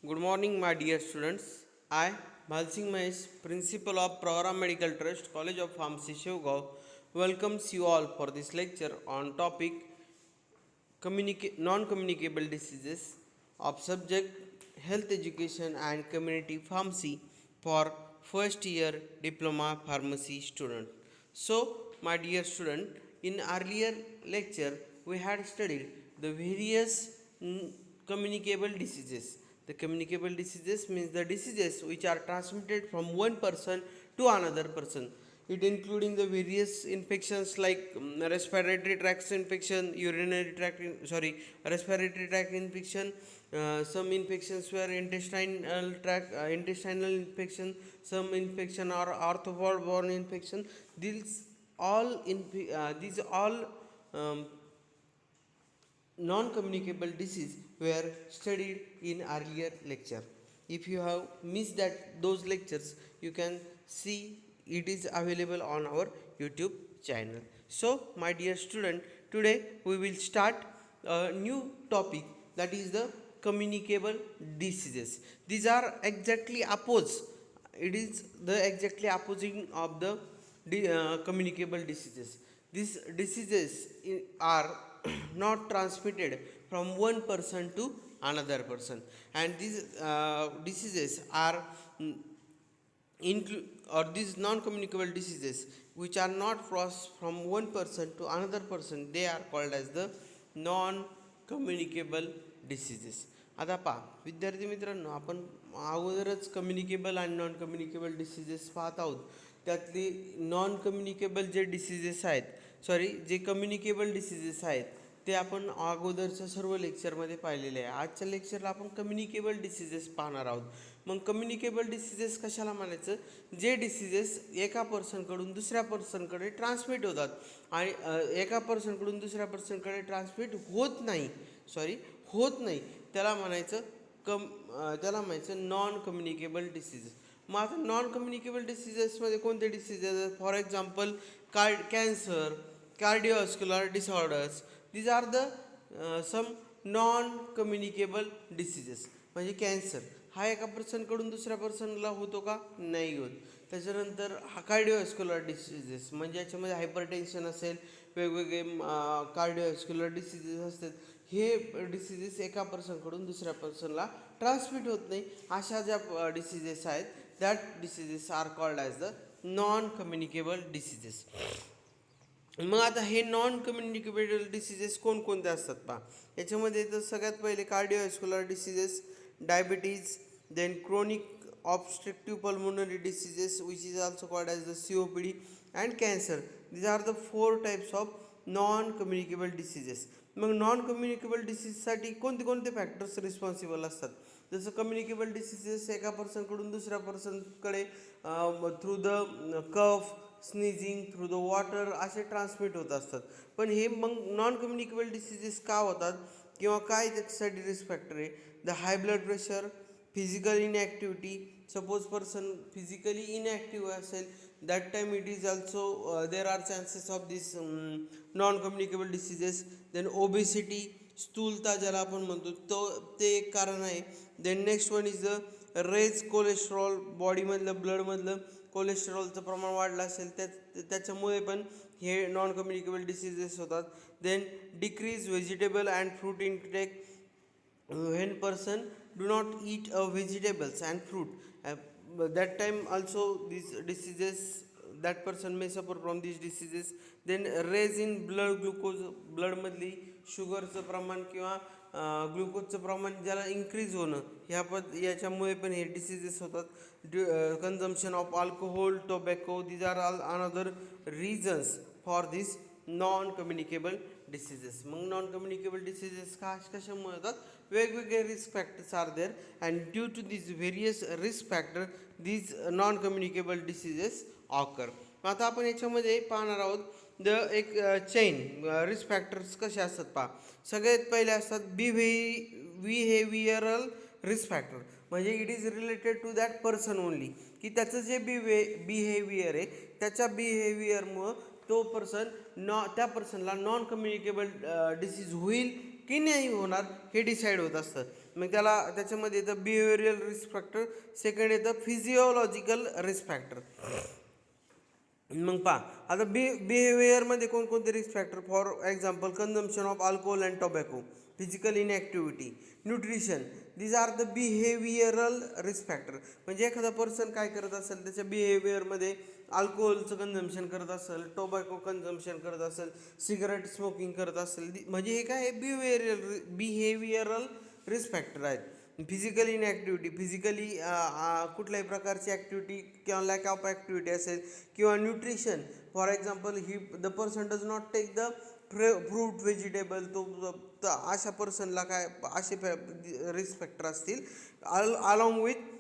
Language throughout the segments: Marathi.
Good morning, my dear students. I, Bhal Singh Mahesh, Principal of Program Medical Trust, College of Pharmacy, Shivgaon, welcomes you all for this lecture on topic non-communicable diseases of subject health education and community pharmacy for first year diploma pharmacy student. So, my dear student, in earlier lecture we had studied the various communicable diseases. The communicable diseases means the diseases which are transmitted from one person to another person. It including the various infections like respiratory tract infection, urinary tract respiratory tract infection. Some infections were intestinal infection, some infection or arthropod borne infection. These all um, non-communicable disease were studied in earlier lecture. If you have missed those lectures, you can see it is available on our YouTube channel. So, my dear student, today we will start a new topic, that is the communicable diseases. These are exactly opposite. It is the exactly opposite of the communicable diseases. These diseases are not transmitted from one person to another person, and these diseases are or these non-communicable diseases which are not crossed from one person to another person, they are called as the non-communicable diseases. आता पहा विद्यार्थी मित्रांनो, आपण अगोदरच कम्युनिकेबल आणि नॉन कम्युनिकेबल डिसीजेस पाहत आहोत. त्यातली नॉन कम्युनिकेबल जे डिसीजेस आहेत, जे कम्युनिकेबल डिसीजेस आहेत ते आपण अगोदरच्या सर्व लेक्चरमध्ये पाहिलेले आहे. आजच्या लेक्चरला आपण कम्युनिकेबल डिसीजेस पाहणार आहोत. मग कम्युनिकेबल डिसीजेस कशाला म्हणायचं? जे डिसीजेस एका पर्सनकडून दुसऱ्या पर्सनकडे ट्रान्समिट होतात आणि एका पर्सनकडून दुसऱ्या पर्सनकडे ट्रान्समिट होत नाही त्याला म्हणायचं नॉन कम्युनिकेबल डिसीजेस. मग आता नॉन कम्युनिकेबल डिसीजेसमध्ये कोणते diseases? For example cancer, cardiovascular disorders. These are the some non communicable diseases. म्हणजे कॅन्सर हा एका पर्सनकडून दुसऱ्या पर्सनला होतो का? नाही होत. त्याच्यानंतर हा कार्डिओव्हास्क्युलर डिसीजेस म्हणजे याच्यामध्ये हायपरटेन्शन असेल, वेगवेगळे कार्डिओव्हास्क्युलर डिसीजेस असतात. हे डिसीजेस एका पर्सनकडून दुसऱ्या पर्सनला ट्रान्समिट होत नाही. अशा ज्या डिसीजेस आहेत, that diseases are called as the non communicable diseases. मग आता हे नॉन कम्युनिकेबल डिसीजेस कोणकोणते असतात पहा. याच्यामध्ये तर सगळ्यात पहिले cardiovascular diseases, diabetes, then chronic obstructive pulmonary diseases which is also called as the COPD, and cancer. These are the 4 types of non communicable diseases. मग नॉन कम्युनिकेबल डिसीजसाठी कोणते कोणते फॅक्टर्स रिस्पॉन्सिबल असतात? जसं कम्युनिकेबल डिसीजेस एका पर्सनकडून दुसऱ्या पर्सनकडे through the cough, sneezing, through the water असे ट्रान्समिट होत असतात. पण हे मग नॉन कम्युनिकेबल डिसीजेस का होतात किंवा काय त्याच्यासाठी रिस्क फॅक्टर आहे? The high blood pressure, physical inactivity. Suppose person physically inactive असेल, that time it is also there are chances of this non communicable diseases. Then obesity, स्थूलता ज्याला आपण म्हणतो, ते एक कारण आहे. Then next one is the raised cholesterol. बॉडीमधलं ब्लडमधलं कोलेस्ट्रॉलचं प्रमाण वाढलं असेल त्याच्यामुळे पण हे नॉन कम्युनिकेबल डिसीजेस होतात. Then decrease vegetable and fruit intake. When person do not eat vegetables and fruit, that time also these diseases, that person may suffer from these diseases. Then raise in blood glucose, ब्लडमधली शुगरचं प्रमाण किंवा ग्लुकोजचं प्रमाण ज्याला इन्क्रीज होणं, याच्यामुळे पण हे डिसीजेस होतात. Consumption of alcohol, tobacco, these are all another reasons for this non communicable diseases. मग नॉन कम्युनिकेबल डिसीजेस कशामुळे होतात? वेगवेगळे risk factors are there, and due to this various risk factor these non communicable diseases occur. आता आपण याच्यामध्ये पाहणार आहोत द एक चेन रिस्क फॅक्टर्स कसे असतात पहा. सगळ्यात पहिले असतात बिहेवियरल रिस्क फॅक्टर. म्हणजे it is related to that person only, की त्याचं जे बिहेवियर आहे त्याच्या बिहेवियरमुळं तो पर्सन त्या पर्सनला नॉन कम्युनिकेबल डिसीज होईल की नाही होणार हे डिसाईड होत असतं. मग त्याच्यामध्ये येतं बिहेवियरल रिस्क फॅक्टर, सेकंड येतं फिजिओलॉजिकल रिस्क फॅक्टर. मग पहा आता बिहेवियरमध्ये कोणकोणते risk factor, for example consumption of alcohol and tobacco, physical inactivity, nutrition, these are the behavioural risk factor. म्हणजे एखादा पर्सन काय करत असेल, त्याच्या बिहेवियरमध्ये अल्कोहोलचं कन्झम्पशन करत असेल, टोबॅको कन्झम्पशन करत असेल, सिगरेट स्मोकिंग करत असेल, म्हणजे हे काय बिहेवियरल रिस्क फॅक्टर आहेत. फिजिकल इनॅक्टिव्हिटी, फिजिकली कुठल्याही प्रकारची ॲक्टिव्हिटी किंवा लॅक ऑफ ॲक्टिव्हिटी असेल, किंवा nutrition, for example the person does not take the fruit vegetable, तर अशा पर्सनला काय असे रिस्क फॅक्टर असतील. अलॉंग विथ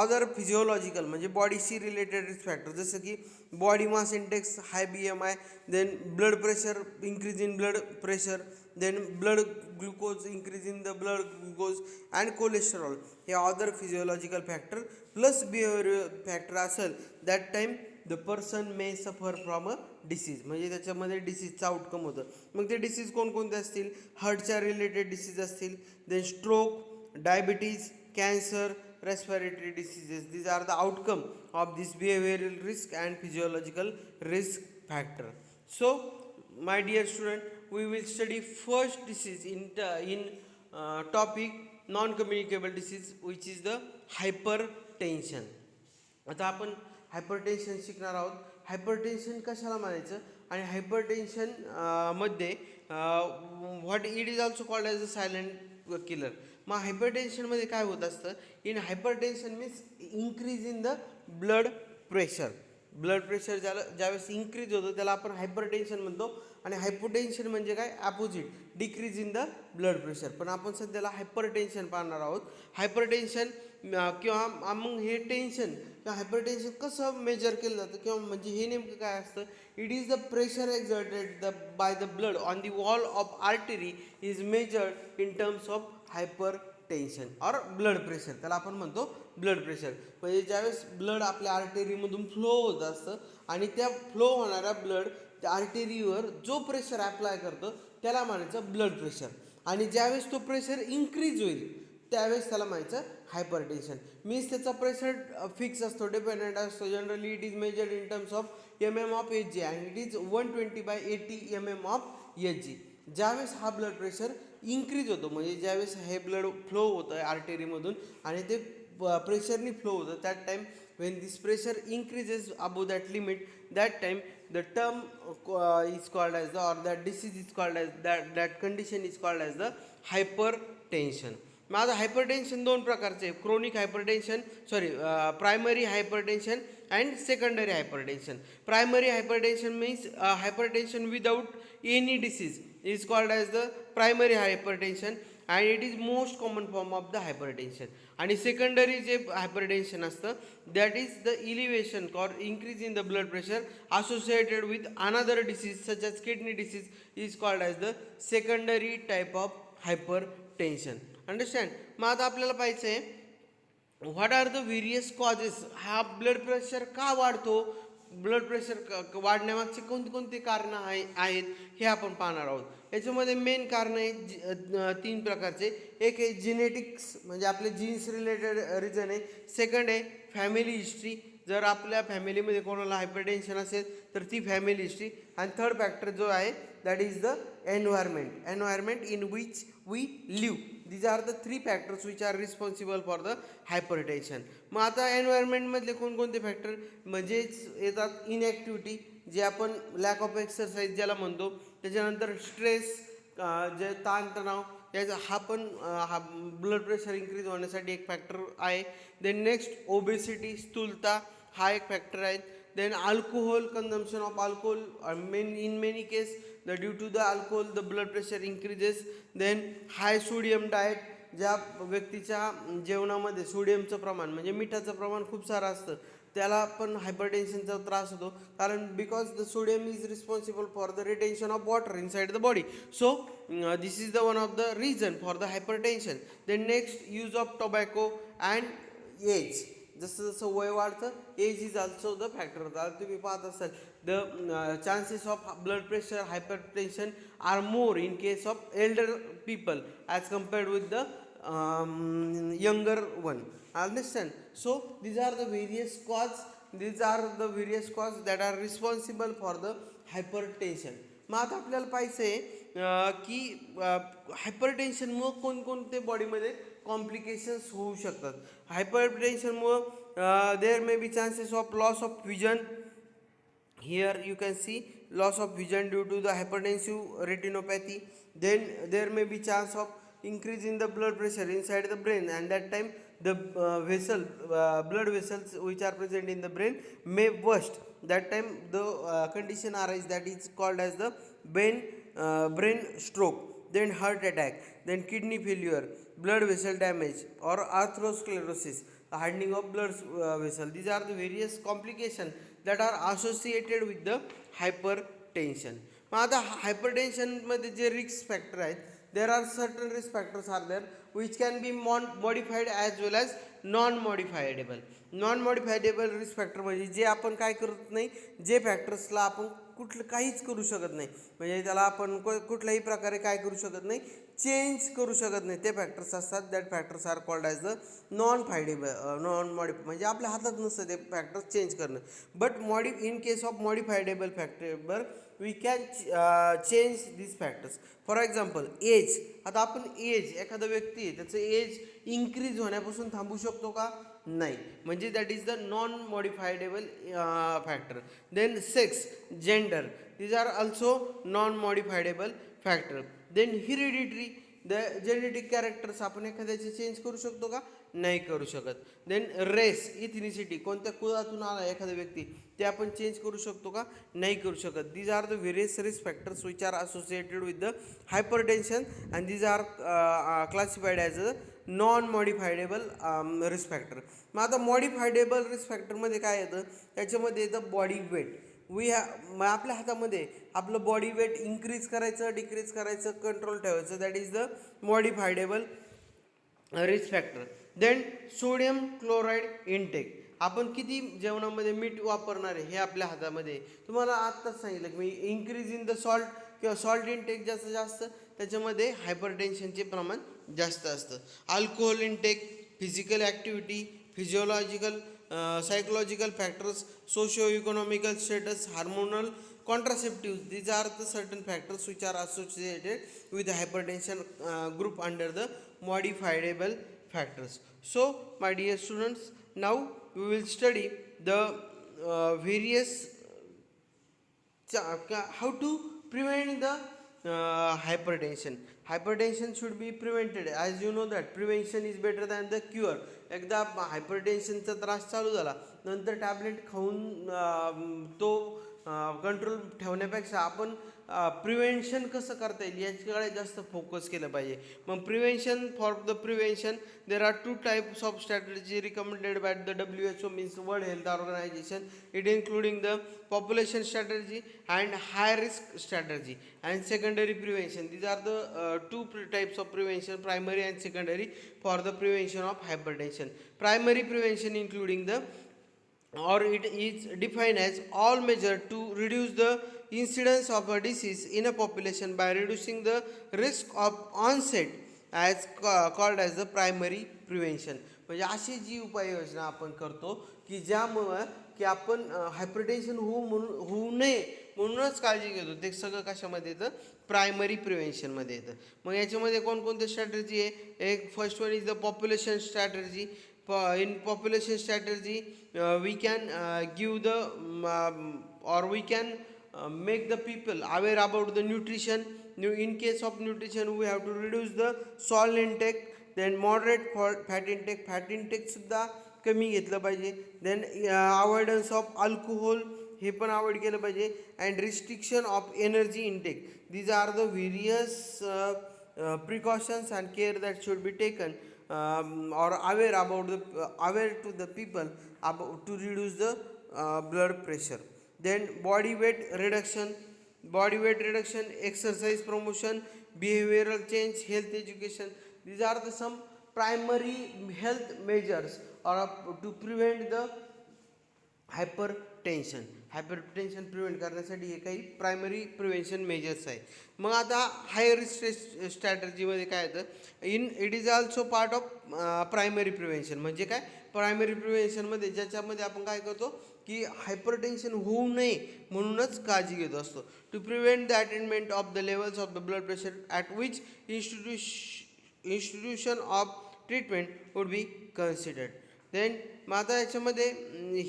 अदर फिजिओलॉजिकल म्हणजे बॉडीशी रिलेटेड रिस्क फॅक्टर, जसं की body mass index, high BMI, then blood pressure, increase in blood pressure, then blood glucose, increase in the blood glucose and cholesterol, हे other physiological factor plus behaviour factor असेल, that time the person may suffer from a disease, म्हणजे त्याच्यामध्ये डिसीजचं आउटकम होतं. मग ते डिसीज कोणकोणते असतील, हार्टच्या रिलेटेड डिसीज असतील, then stroke, diabetes, cancer, respiratory diseases. These are the outcome of this behavioral risk and physiological risk factor. So my dear student, we will study first disease in topic non communicable disease, which is the hypertension. आता आपण हायपरटेन्शन शिकणार आहोत. हायपरटेन्शन कशाला म्हणायचं, आणि हायपरटेन्शन मध्ये what it is also called as a silent killer. मग हायपरटेन्शनमध्ये काय होत असतं, in hypertension means increase in the blood pressure. Blood pressure ज्यावेळेस इन्क्रीज होतं त्याला आपण हायपरटेन्शन म्हणतो, आणि हायपोटेन्शन म्हणजे काय, opposite, decrease in the blood pressure. पण आपण सध्याला हायपरटेन्शन पाहणार आहोत. हायपरटेन्शन किंवा मग हे टेन्शन किंवा हायपरटेन्शन कसं मेजर केलं जातं, किंवा म्हणजे हे नेमकं काय असतं, it is the pressure exerted by the blood on the wall of artery is measured in terms of hypertension और ब्लड प्रेशर. त्याला आपण म्हणतो ब्लड प्रेशर. म्हणजे ज्यावेळेस ब्लड आपल्या आर्टरीमधून फ्लो होत असतं, आणि त्या फ्लो होणाऱ्या ब्लड त्या आर्टरीवर जो प्रेशर अप्लाय करतो त्याला म्हणायचं ब्लड प्रेशर. आणि ज्यावेळेस तो प्रेशर इन्क्रीज होईल त्यावेळेस त्याला म्हणायचं हायपरटेन्शन. मीन्स त्याचा प्रेशर फिक्स असतो, डिपेंडंट असतो. Generally it is measured in terms of mm of Hg, and it is 120/80 mm of Hg. ज्यावेळेस हा ब्लड प्रेशर इन्क्रीज होतो, म्हणजे ज्यावेळेस हे ब्लड फ्लो होतं आहे आर्टरीमधून आणि ते प्रेशरनी फ्लो होतं, that time when this pressure increases above that limit, that time the term is called as the, or that disease is called as, that condition is called as the hypertension. मग आता हायपरटेन्शन दोन प्रकारचे आहे, chronic hypertension, primary hypertension and secondary hypertension. Primary hypertension means hypertension without any disease is called as the primary hypertension, and it is most common form of the hypertension. आणि सेकंडरी जे हायपरटेन्शन असतं, that is the elevation or increase in the blood pressure associated with another disease such as kidney disease is called as the secondary type of hypertension. Understand? मग आता आपल्याला पाहायचं आहे what are the various causes, हा ब्लड प्रेशर का वाढतो, ब्लड प्रेशर वाढण्यामागचे कोणते कारणं आहेत हे आपण पाहणार आहोत. याच्यामध्ये मेन कारण आहे तीन प्रकारचे. एक आहे जेनेटिक्स, म्हणजे आपले जीन्स रिलेटेड रिझन आहे. सेकंड आहे फॅमिली हिस्ट्री, जर आपल्या फॅमिलीमध्ये कोणाला हायपरटेन्शन असेल तर ती फॅमिली हिस्ट्री. आणि थर्ड फॅक्टर जो आहे that is the environment in which we live. these are the three factors which are responsible for the hypertension. मग आता एन्व्हायरमेंटमधले कोणकोणते फॅक्टर म्हणजेच येतात इनॅक्टिव्हिटी, जे आपण लॅक ऑफ एक्सरसाइज ज्याला म्हणतो, त्याच्यानंतर स्ट्रेस, जे ताणतणाव, याचा हा पण ब्लड प्रेशर इन्क्रीज होण्यासाठी एक फॅक्टर आहे. देन नेक्स्ट ओबेसिटी, स्थूलता, हा एक फॅक्टर आहे. Then alcohol, consumption of alcohol, in many case due to the alcohol the blood pressure increases. Then high sodium diet, ज्या व्यक्तीच्या जेवणामध्ये सोडियमचं प्रमाण म्हणजे मिठाचं प्रमाण खूप सारं असतं त्याला पण हायपरटेन्शनचा त्रास होतो, कारण because the sodium is responsible for the retention of water inside the body. So this is the one of the reason for the hypertension. Then next use of tobacco and age, जसं जसं वय वाढतं age is also the factor. आता तुम्ही पाहत असाल the chances of blood pressure hypertension are more in case of elder people as compared with the younger one. Understand? So these are the various cause. These are the various cause that are responsible for the hypertension. मग आता आपल्याला पाहिजे आहे की हायपरटेन्शनमुळं कोणकोणते बॉडीमध्ये कॉम्प्लिकेशन्स होऊ शकतात. हायपरटेन्शनमुळं there may be chances of loss of vision. Here you can see loss of vision due to the hypertensive retinopathy. Then there may be chance of increase in the blood pressure inside the brain, and that time the blood vessels which are present in the brain may burst. That time the condition arises that is called as the brain stroke. Then heart attack, then kidney failure, blood vessel damage or atherosclerosis, hardening of blood vessel. These are the various complications that are associated with the hypertension. मग आता हायपरटेन्शनमध्ये जे रिस्क फॅक्टर आहेत, there are certain risk factors are there which can be modified as well as non modifiable. Non modifiable risk factor म्हणजे जे आपण काय करत नाही, जे फॅक्टर्सला आपण काहीच करू शकत नाही, म्हणजे त्याला आपण कुठल्याही प्रकारे काय करू शकत नाही, चेंज करू शकत नाही, ते फॅक्टर्स असतात. That factors are called as the non म्हणजे आपल्या हातात नसतं ते फॅक्टर्स चेंज करणं. But in case of modifiable factor we can change this factors. For example age. आता आपण एखादा व्यक्ती आहे त्याचं एज इन्क्रीज होण्यापासून थांबू शकतो का? नाही, म्हणजे that is the non modifiable factor. Then sex, gender, these are also non-modifiable factor. Then hereditary, the genetic characters आपण एखाद्याचे चेंज करू शकतो का? नाही करू शकत. देन रेस, इथनिसिटी, कोणत्या कुळातून आला एखादा व्यक्ती ते आपण चेंज करू शकतो का? नाही करू शकत. These are the various risk factors which are associated with the hypertension and these are classified as a non modifiable risk factor. मग आता मॉडिफायडेबल रिस्क फॅक्टरमध्ये काय येतं? त्याच्यामध्ये येतं बॉडी वेट. आपल्या हातामध्ये आपलं बॉडी वेट इन्क्रीज करायचं, डिक्रीज करायचं, कंट्रोल ठेवायचं. That is the modifiable risk factor. Then sodium chloride intake. आपण किती जेवणामध्ये मीठ वापरणार आहे हे आपल्या हातामध्ये. तुम्हाला आत्ताच सांगितलं की मी इन्क्रीज इन द सॉल्ट किंवा सॉल्ट इनटेक जास्तीत जास्त त्याच्यामध्ये हायपरटेन्शनचे प्रमाण जास्त असतं. Alcohol intake, physical activity, physiological psychological factors, socio-economical status, hormonal contraceptives. These are the certain factors which are associated with the hypertension group under the modifiable factors. So, my dear students, now we will study the various how to prevent the hypertension. Hypertension should be prevented. As you know that prevention is better than the cure. एकदा हायपरटेन्शनचा त्रास चालू झाला नंतर टॅबलेट खाऊन तो कंट्रोल ठेवण्यापेक्षा आपण प्रिव्हेन्शन कसं करता येईल याच्याकडे जास्त फोकस केलं पाहिजे. मग prevention, for the prevention there are 2 types of strategy recommended by the WHO, means World Health Organization. It including the population strategy and high risk strategy and secondary prevention. These are the 2 types of prevention, primary and secondary, for the prevention of hypertension. Primary prevention including the, or it is defined as all measures to reduce the incidence of a disease in a population by reducing the risk of onset as called as the primary prevention. म्हणजे अशी जी उपाययोजना आपण करतो की ज्यामुळं की आपण हायपरटेन्शन होऊ नये म्हणूनच काळजी घेतो. ते सगळं कशामध्ये येतं? प्रायमरी प्रिव्हेन्शनमध्ये येतं. मग याच्यामध्ये कोणकोणते स्ट्रॅटेजी आहे? एक first one is the population strategy. In population strategy we can give the or we can make the people aware about the nutrition. In case of nutrition we have to reduce the salt intake, then moderate fat intake. Fat intake सुद्धा कमी घेतलं पाहिजे. देन अवॉइडन्स ऑफ अल्कोहोल, हे पण अवॉइड केलं पाहिजे. And restriction of energy intake. These are the various precautions and care that should be taken or aware to the people about to reduce the blood pressure. Then body weight reduction, exercise promotion, behavioral change, health education. These are the some primary health measures or to prevent the hypertension. Hypertension prevent करण्यासाठी हे काही प्रायमरी प्रिव्हेन्शन मेजर्स आहेत. मग आता हाय रिस्क स्ट्रॅटर्जीमध्ये काय येतं, it is also part of primary prevention. म्हणजे काय, प्रायमरी प्रिव्हेन्शनमध्ये ज्याच्यामध्ये आपण काय करतो की हायपरटेन्शन होऊ नये म्हणूनच काळजी घेत असतो. To prevent the attainment of the levels of the blood pressure at which institution of treatment would be considered. Then मग आता याच्यामध्ये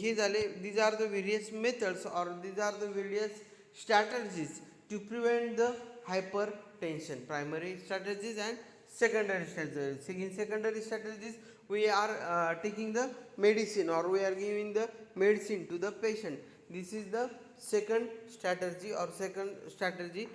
हे झाले, these are the various methods or these are the various strategies to prevent the hypertension. Primary strategies and secondary strategies. In secondary strategies we are taking the medicine or we are giving the medicine to the patient. This is the second strategy or second strategy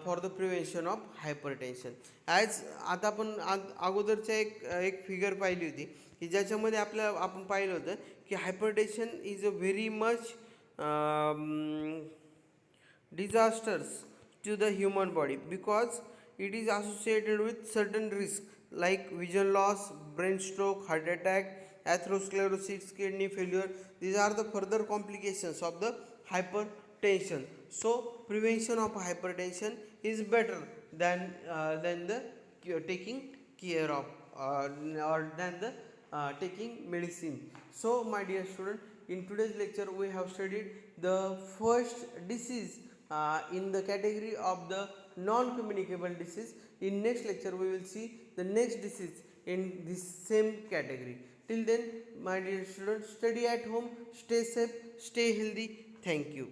for the prevention of hypertension. As आता आपण अगोदरच्या एक फिगर पाहिली होती की ज्याच्यामध्ये आपण पाहिलं होतं की hypertension is a very much disasters to the human body because it is associated with certain risk like vision loss, brain stroke, heart attack, atherosclerosis, kidney failure. These are the further complications of the hypertension. So prevention of hypertension is better than the taking care of or than the taking medicine. So my dear student, in today's lecture we have studied the first disease in the category of the non-communicable disease. In next lecture we will see the next disease in this same category. Till then, my dear students, study at home, stay safe, stay healthy. Thank you.